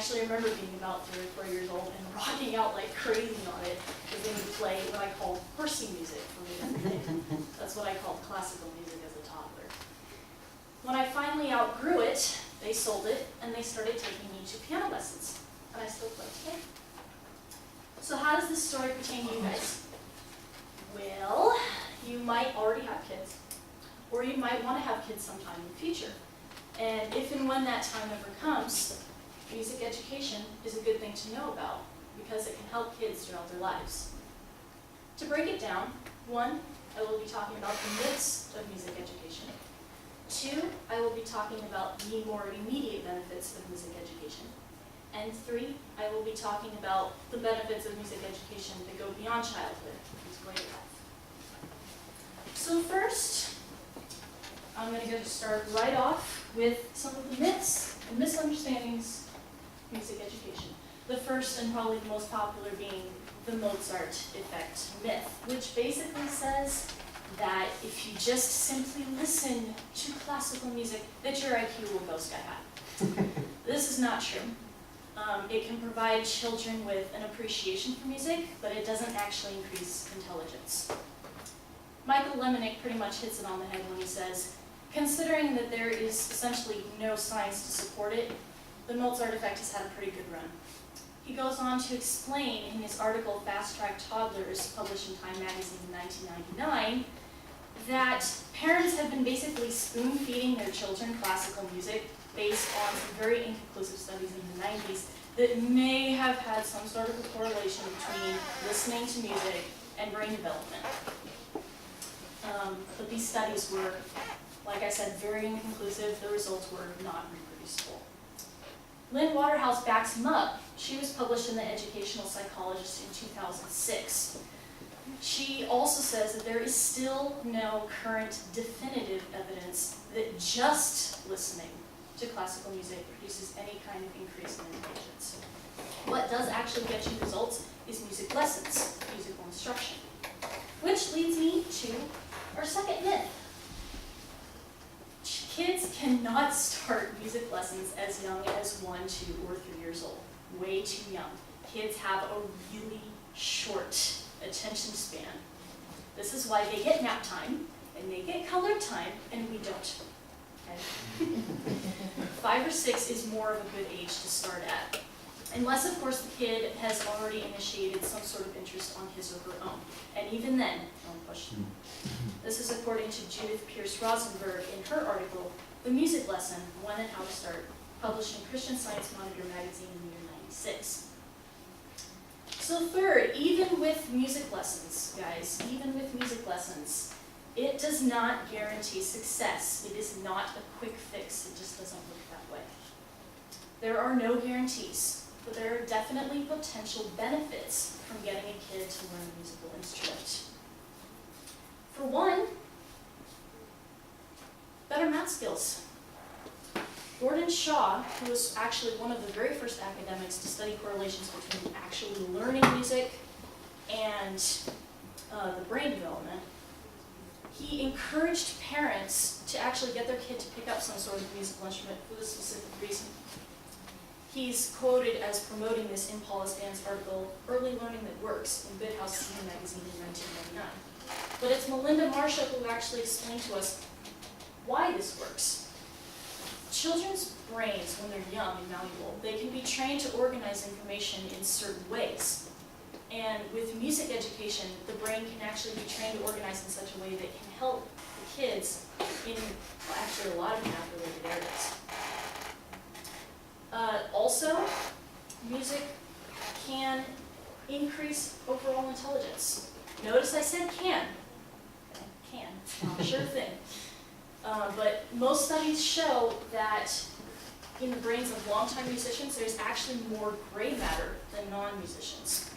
actually remember being about 3 or 4 years old and rocking out like crazy on it, because they would play what I called horsey music for me as a kid. That's what I called classical music as a toddler. When I finally outgrew it, they sold it, and they started taking me to piano lessons, and I still play today. So how does this story pertain to you guys? Well, you might already have kids, or you might want to have kids sometime in the future. And if and when that time ever comes, music education is a good thing to know about because it can help kids throughout their lives. To break it down, 1, I will be talking about the myths of music education. 2, I will be talking about the more immediate benefits of music education. And 3, I will be talking about the benefits of music education that go beyond childhood into later life. So first, I'm going to start right off with some of the myths and misunderstandings of music education. The first and probably the most popular being the Mozart effect myth, which basically says that if you just simply listen to classical music, that your IQ will go sky high. This is not true. It can provide children with an appreciation for music, but it doesn't actually increase intelligence. Michael Lemonick pretty much hits it on the head when he says, considering that there is essentially no science to support it, the Mozart effect has had a pretty good run. He goes on to explain in his article, Fast Track Toddlers, published in Time magazine in 1999, that parents have been basically spoon-feeding their children classical music based on some very inconclusive studies in the 90s that may have had some sort of a correlation between listening to music and brain development. But these studies were, like I said, very inconclusive. The results were not reproducible. Lynn Waterhouse backs him up. She was published in the Educational Psychologist in 2006. She also says that there is still no current definitive evidence that just listening to classical music produces any kind of increase in intelligence. What does actually get you results is music lessons, musical instruction. Which leads me to our second myth. Kids cannot start music lessons as young as 1, 2, or 3 years old. Way too young. Kids have a really short attention span. This is why they get nap time, and they get colored time, and we don't. Okay? 5 or 6 is more of a good age to start at. Unless, of course, the kid has already initiated some sort of interest on his or her own. And even then, don't push them. This is according to Judith Pierce Rosenberg in her article, The Music Lesson, When and How to Start, published in Christian Science Monitor magazine in the year 96. So third, even with music lessons, guys, even with music lessons, it does not guarantee success. It is not a quick fix. It just doesn't work that way. There are no guarantees, but there are definitely potential benefits from getting a kid to learn a musical instrument. For one, better math skills. Gordon Shaw, who was actually one of the very first academics to study correlations between actually learning music and the brain development, he encouraged parents to actually get their kid to pick up some sort of musical instrument for this specific reason. He's quoted as promoting this in Paula Stan's article, Early Learning That Works, in Good House Senior magazine in 1999. But it's Melinda Marshall who actually explained to us why this works. Children's brains, when they're young and malleable, they can be trained to organize information in certain ways. And with music education, the brain can actually be trained to organize in such a way that can help the kids in actually a lot of math-related areas. Also, music can increase overall intelligence. Notice I said can. Can, it's not a sure thing. But most studies show that in the brains of longtime musicians, there's actually more gray matter than non-musicians.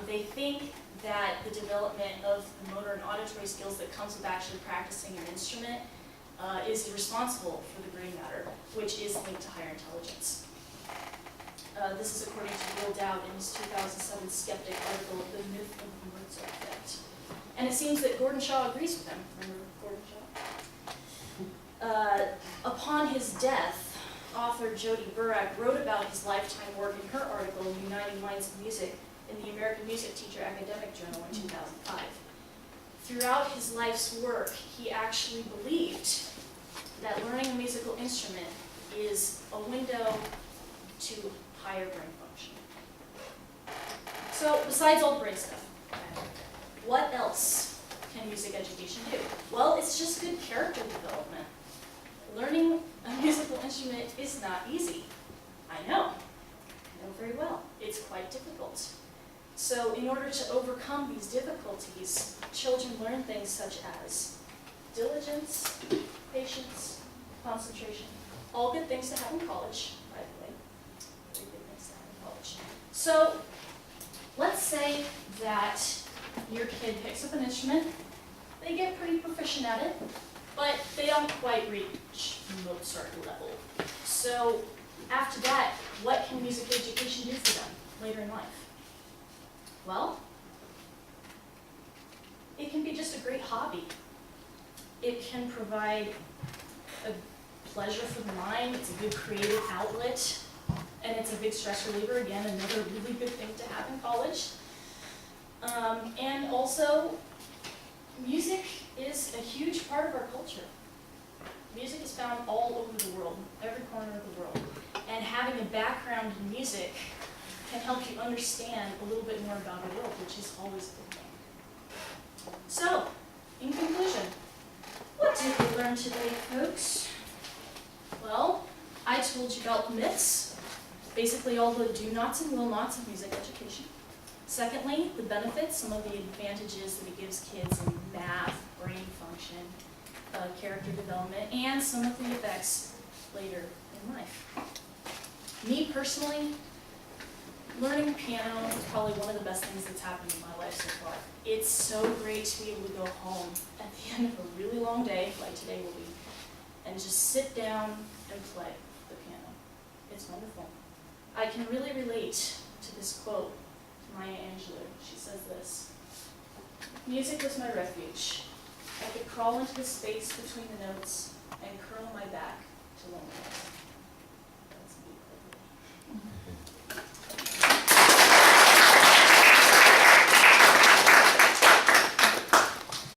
They think that the development of the motor and auditory skills that comes with actually practicing an instrument is responsible for the gray matter, which is linked to higher intelligence. This is according to Will Dowd in his 2007 Skeptic article, The Myth of the Mozart Effect. And it seems that Gordon Shaw agrees with him. Remember Gordon Shaw? Upon his death, author Jody Burak wrote about his lifetime work in her article, Uniting Minds of Music, in the American Music Teacher Academic Journal in 2005. Throughout his life's work, he actually believed that learning a musical instrument is a window to higher brain function. So, besides all the brain stuff, what else can music education do? Well, it's just good character development. Learning a musical instrument is not easy. I know very well. It's quite difficult. So in order to overcome these difficulties, children learn things such as diligence, patience, concentration. All good things to have in college, by the way. Very good things to have in college. So let's say that your kid picks up an instrument, they get pretty proficient at it, but they don't quite reach Mozart level. So after that, what can music education do for them later in life? Well, it can be just a great hobby. It can provide a pleasure for the mind, it's a good creative outlet, and it's a big stress reliever, again, another really good thing to have in college. And also, music is a huge part of our culture. Music is found all over the world, every corner of the world. And having a background in music can help you understand a little bit more about our world, which is always a good thing. So, in conclusion, what did we learn today, folks? Well, I told you about the myths, basically all the do-nots and will-nots of music education. Secondly, the benefits, some of the advantages that it gives kids in math, brain function, character development, and some of the effects later in life. Me personally, learning piano is probably one of the best things that's happened in my life so far. It's so great to be able to go home at the end of a really long day, like today will be, and just sit down and play the piano. It's wonderful. I can really relate to this quote from Maya Angelou. She says this: "Music was my refuge. I could crawl into the space between the notes and curl my back to loneliness."